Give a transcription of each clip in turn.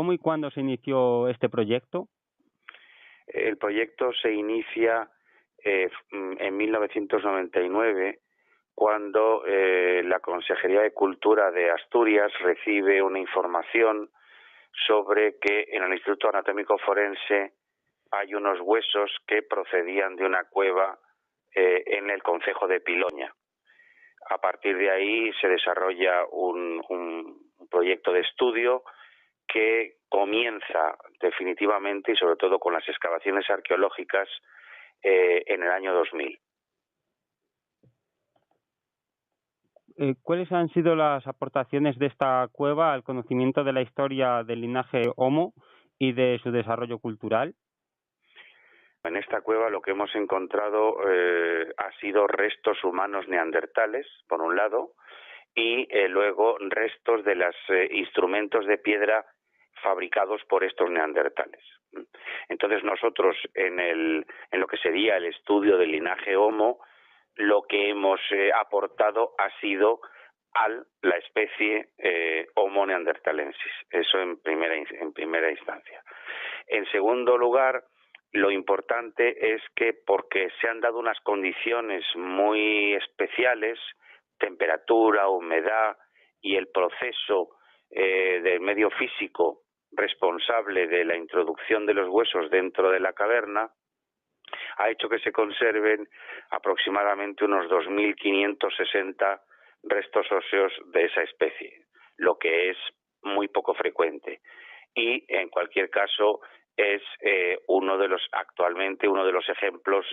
¿Cómo y cuándo se inició este proyecto? El proyecto se inicia en 1999, cuando la Consejería de Cultura de Asturias recibe una información sobre que en el Instituto Anatómico Forense hay unos huesos que procedían de una cueva en el concejo de Piloña. A partir de ahí se desarrolla un proyecto de estudio que comienza definitivamente y sobre todo con las excavaciones arqueológicas en el año 2000. ¿Cuáles han sido las aportaciones de esta cueva al conocimiento de la historia del linaje Homo y de su desarrollo cultural? En esta cueva lo que hemos encontrado ha sido restos humanos neandertales, por un lado, y luego restos de los instrumentos de piedra fabricados por estos neandertales. Entonces nosotros en lo que sería el estudio del linaje Homo, lo que hemos aportado ha sido a la especie Homo neanderthalensis, eso en primera instancia. En segundo lugar, lo importante es que porque se han dado unas condiciones muy especiales, temperatura, humedad y el proceso del medio físico responsable de la introducción de los huesos dentro de la caverna, ha hecho que se conserven aproximadamente unos 2.560 restos óseos de esa especie, lo que es muy poco frecuente. Y en cualquier caso es actualmente uno de los ejemplos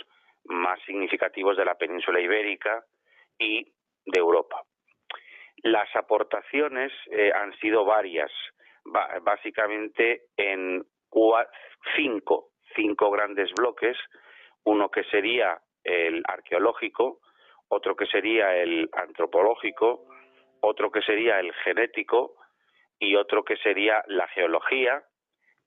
más significativos de la península ibérica y de Europa. Las aportaciones han sido varias, básicamente en cinco grandes bloques, uno que sería el arqueológico, otro que sería el antropológico, otro que sería el genético y otro que sería la geología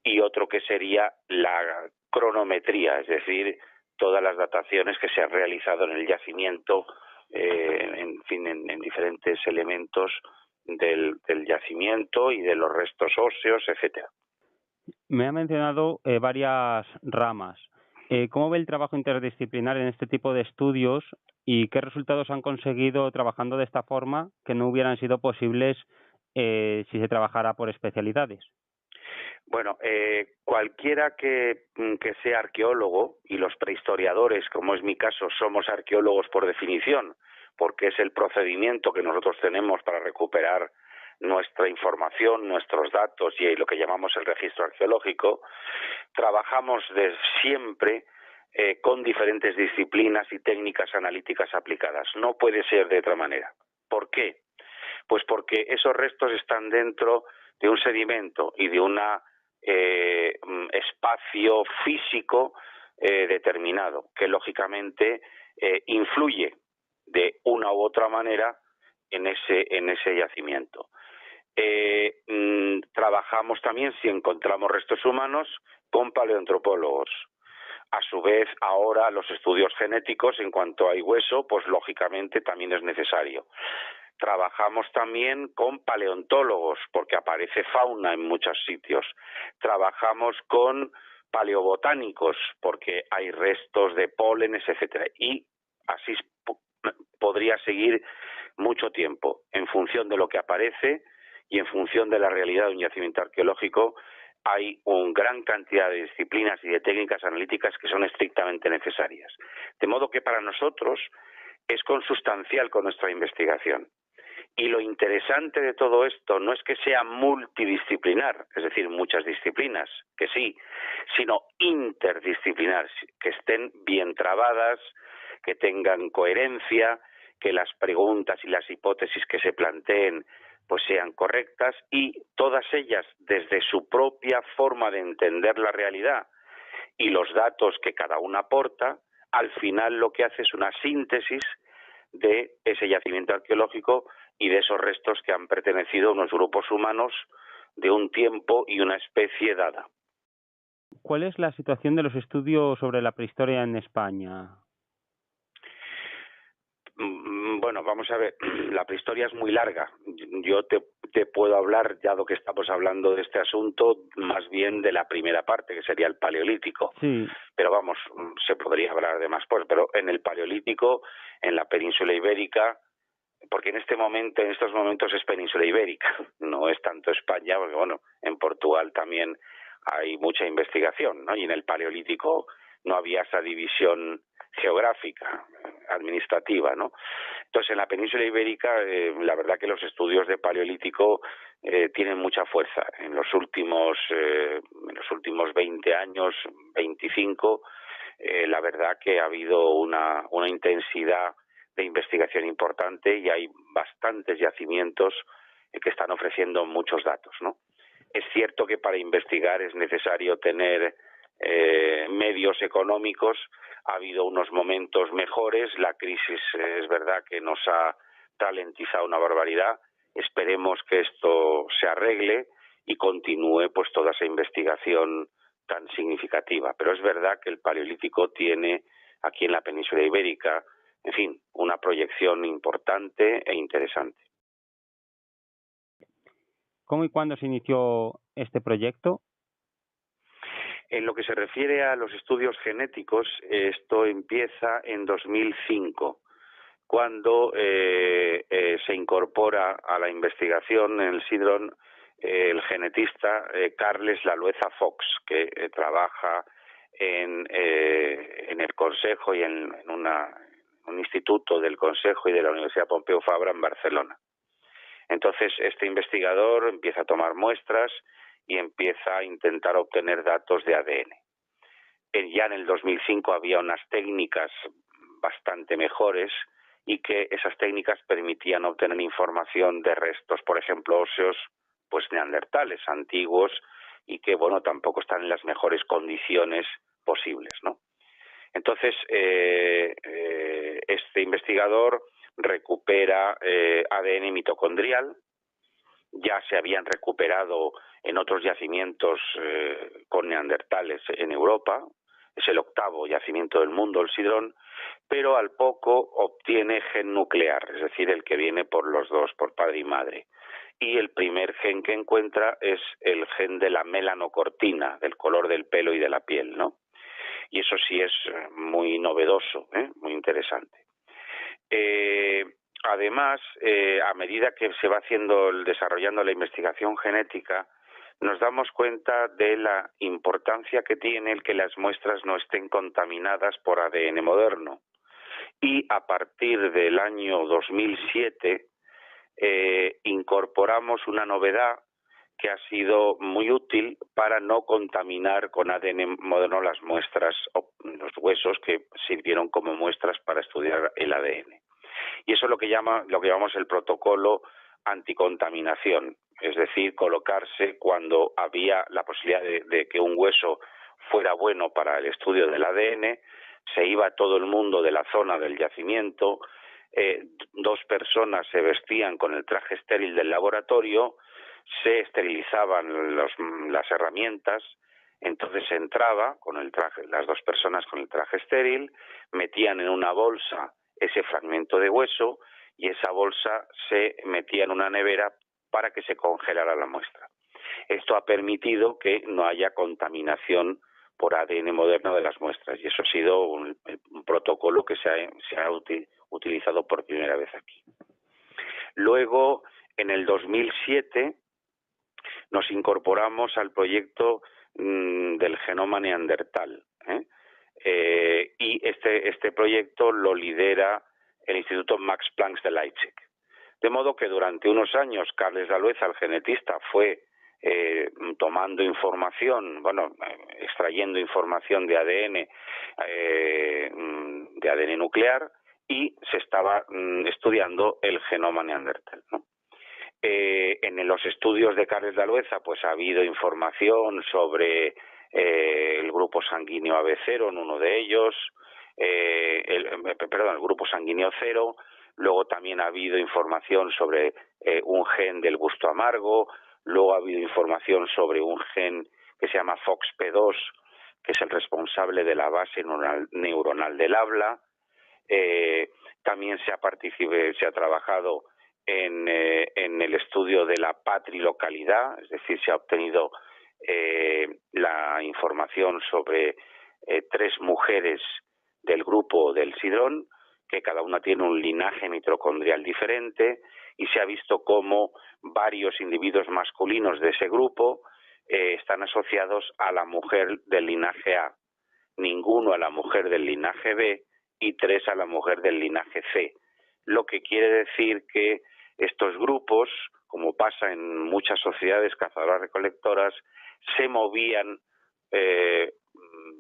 y otro que sería la cronometría, es decir, todas las dataciones que se han realizado en el yacimiento, en diferentes elementos del yacimiento y de los restos óseos, etcétera. Me ha mencionado varias ramas. ¿Cómo ve el trabajo interdisciplinar en este tipo de estudios y qué resultados han conseguido trabajando de esta forma que no hubieran sido posibles si se trabajara por especialidades? Bueno, cualquiera que sea arqueólogo, y los prehistoriadores, como es mi caso, somos arqueólogos por definición, porque es el procedimiento que nosotros tenemos para recuperar nuestra información, nuestros datos y lo que llamamos el registro arqueológico, trabajamos desde siempre con diferentes disciplinas y técnicas analíticas aplicadas. No puede ser de otra manera. ¿Por qué? Pues porque esos restos están dentro de un sedimento y de un espacio físico determinado, que lógicamente influye de una u otra manera en ese yacimiento. Trabajamos también, si encontramos restos humanos, con paleoantropólogos. A su vez, ahora los estudios genéticos, en cuanto hay hueso, pues lógicamente también es necesario. Trabajamos también con paleontólogos, porque aparece fauna en muchos sitios. Trabajamos con paleobotánicos, porque hay restos de pólenes, etcétera. Y así podría seguir mucho tiempo, en función de lo que aparece y en función de la realidad de un yacimiento arqueológico. Hay una gran cantidad de disciplinas y de técnicas analíticas que son estrictamente necesarias. De modo que para nosotros es consustancial con nuestra investigación. Y lo interesante de todo esto no es que sea multidisciplinar, es decir, muchas disciplinas, que sí, sino interdisciplinar, que estén bien trabadas, que tengan coherencia, que las preguntas y las hipótesis que se planteen pues sean correctas y todas ellas desde su propia forma de entender la realidad y los datos que cada una aporta, al final lo que hace es una síntesis de ese yacimiento arqueológico y de esos restos que han pertenecido a unos grupos humanos de un tiempo y una especie dada. ¿Cuál es la situación de los estudios sobre la prehistoria en España? Bueno, vamos a ver, la prehistoria es muy larga. Yo te puedo hablar, ya lo que estamos hablando de este asunto, más bien de la primera parte, que sería el Paleolítico. Sí. Pero vamos, se podría hablar de más cosas. Pero en el Paleolítico, en la península ibérica, porque en estos momentos es península ibérica, no es tanto España, porque bueno, en Portugal también hay mucha investigación, ¿no? Y en el Paleolítico no había esa división geográfica, administrativa, ¿no? Entonces, en la península ibérica, la verdad que los estudios de Paleolítico tienen mucha fuerza. En los últimos 20 años, 25, la verdad que ha habido una intensidad de investigación importante y hay bastantes yacimientos que están ofreciendo muchos datos, ¿no? Es cierto que para investigar es necesario tener medios económicos. Ha habido unos momentos mejores, la crisis es verdad que nos ha ralentizado una barbaridad. Esperemos que esto se arregle y continúe pues toda esa investigación tan significativa. Pero es verdad que el Paleolítico tiene aquí en la península ibérica, en fin, una proyección importante e interesante. ¿Cómo y cuándo se inició este proyecto? En lo que se refiere a los estudios genéticos, esto empieza en 2005, cuando se incorpora a la investigación en el Sidron el genetista Carles Lalueza Fox, que trabaja en el Consejo y en un instituto del Consejo y de la Universidad Pompeu Fabra en Barcelona. Entonces, este investigador empieza a tomar muestras y empieza a intentar obtener datos de ADN. Ya en el 2005 había unas técnicas bastante mejores y que esas técnicas permitían obtener información de restos, por ejemplo, óseos, pues neandertales, antiguos, y que, bueno, tampoco están en las mejores condiciones posibles, ¿no? Entonces, este investigador recupera ADN mitocondrial. Ya se habían recuperado en otros yacimientos con neandertales en Europa. Es el 8º yacimiento del mundo, el Sidrón, pero al poco obtiene gen nuclear, es decir, el que viene por los dos, por padre y madre. Y el primer gen que encuentra es el gen de la melanocortina, del color del pelo y de la piel, ¿no? Y eso sí es muy novedoso, muy interesante. Además, a medida que se va desarrollando la investigación genética, nos damos cuenta de la importancia que tiene el que las muestras no estén contaminadas por ADN moderno. Y a partir del año 2007 incorporamos una novedad que ha sido muy útil para no contaminar con ADN moderno las muestras, los huesos que sirvieron como muestras para estudiar el ADN. Y eso es lo que llamamos el protocolo anticontaminación, es decir, colocarse cuando había la posibilidad de que un hueso fuera bueno para el estudio del ADN, se iba todo el mundo de la zona del yacimiento, 2 personas se vestían con el traje estéril del laboratorio, se esterilizaban las herramientas, entonces se entraba con el traje, las 2 personas con el traje estéril, metían en una bolsa ese fragmento de hueso y esa bolsa se metía en una nevera para que se congelara la muestra. Esto ha permitido que no haya contaminación por ADN moderno de las muestras y eso ha sido un protocolo que se ha utilizado por primera vez aquí. Luego, en el 2007, nos incorporamos al proyecto del genoma neandertal, y este proyecto lo lidera el Instituto Max Planck de Leipzig. De modo que durante unos años Carles Lalueza, el genetista, fue tomando información, extrayendo información de ADN nuclear y se estaba estudiando el genoma neandertal, ¿no? En los estudios de Carles Lalueza pues ha habido información sobre el grupo sanguíneo AB0 en uno de ellos, el grupo sanguíneo 0, luego también ha habido información sobre un gen del gusto amargo, luego ha habido información sobre un gen que se llama FOXP2, que es el responsable de la base neuronal del habla, También se ha trabajado en el estudio de la patrilocalidad, es decir, se ha obtenido la información sobre 3 mujeres del grupo del Sidrón, que cada una tiene un linaje mitocondrial diferente, y se ha visto cómo varios individuos masculinos de ese grupo están asociados a la mujer del linaje A, ninguno a la mujer del linaje B y 3 a la mujer del linaje C. Lo que quiere decir que estos grupos, como pasa en muchas sociedades cazadoras-recolectoras, se movían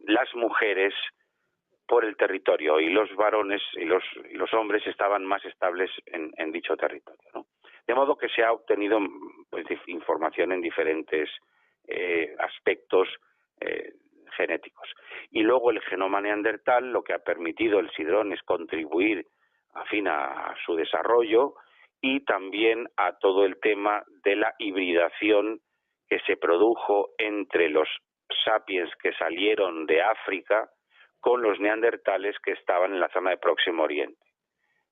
las mujeres por el territorio y los varones y los hombres estaban más estables en dicho territorio, ¿no? De modo que se ha obtenido pues información en diferentes aspectos genéticos. Y luego el genoma neandertal lo que ha permitido el Sidrón es contribuir a su desarrollo y también a todo el tema de la hibridación que se produjo entre los sapiens que salieron de África con los neandertales que estaban en la zona de Próximo Oriente,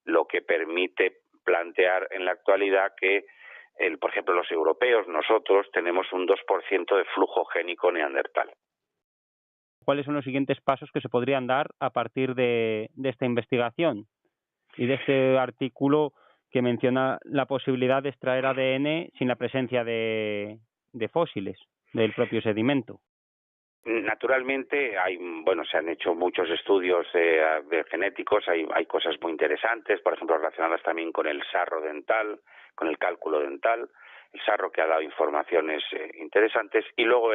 lo que permite plantear en la actualidad que, por ejemplo, los europeos, nosotros tenemos un 2% de flujo génico neandertal. ¿Cuáles son los siguientes pasos que se podrían dar a partir de esta investigación y de este artículo que menciona la posibilidad de extraer ADN sin la presencia de fósiles del propio sedimento? Naturalmente se han hecho muchos estudios genéticos, hay cosas muy interesantes, por ejemplo relacionadas también con el sarro dental, con el cálculo dental, el sarro que ha dado informaciones interesantes, y luego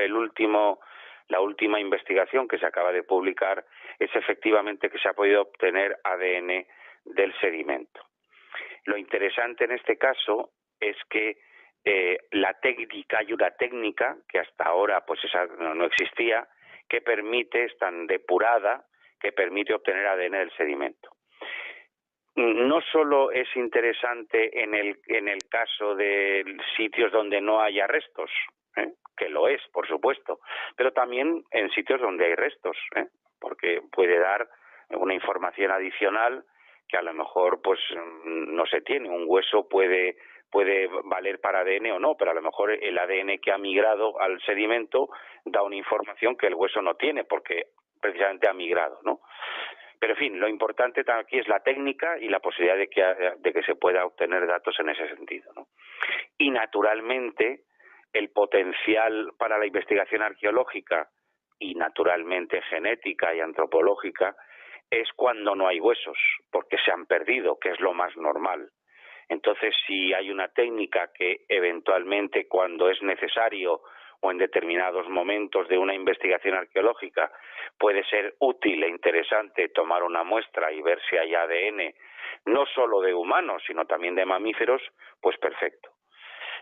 la última investigación que se acaba de publicar es efectivamente que se ha podido obtener ADN del sedimento. Lo interesante en este caso es que hay una técnica que hasta ahora pues esa no existía, que es tan depurada, que permite obtener ADN del sedimento. No solo es interesante en el caso de sitios donde no haya restos, que lo es, por supuesto, pero también en sitios donde hay restos, porque puede dar una información adicional que a lo mejor pues no se tiene. Un hueso puede valer para ADN o no, pero a lo mejor el ADN que ha migrado al sedimento da una información que el hueso no tiene porque precisamente ha migrado, ¿no? Pero en fin, lo importante aquí es la técnica y la posibilidad de que se pueda obtener datos en ese sentido, ¿no? Y naturalmente el potencial para la investigación arqueológica y naturalmente genética y antropológica es cuando no hay huesos, porque se han perdido, que es lo más normal. Entonces, si hay una técnica que eventualmente, cuando es necesario o en determinados momentos de una investigación arqueológica, puede ser útil e interesante tomar una muestra y ver si hay ADN, no solo de humanos, sino también de mamíferos, pues perfecto.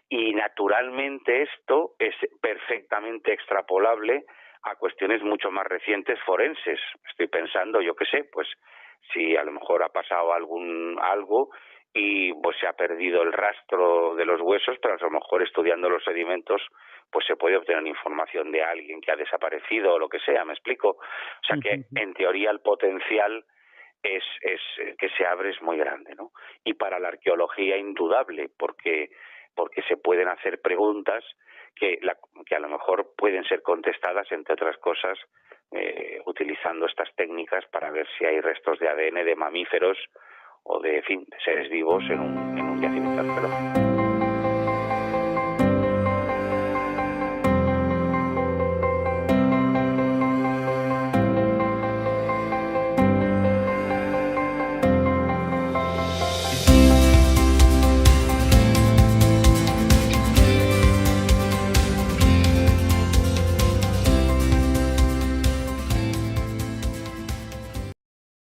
Y naturalmente esto es perfectamente extrapolable a cuestiones mucho más recientes forenses. Estoy pensando, yo qué sé, pues si a lo mejor ha pasado algo y pues se ha perdido el rastro de los huesos, pero a lo mejor estudiando los sedimentos pues se puede obtener información de alguien que ha desaparecido o lo que sea, ¿me explico? O sea que en teoría el potencial es que se abre es muy grande, ¿no? Y para la arqueología indudable, porque se pueden hacer preguntas que a lo mejor pueden ser contestadas, entre otras cosas, utilizando estas técnicas para ver si hay restos de ADN de mamíferos o de seres vivos en un yacimiento arqueológico.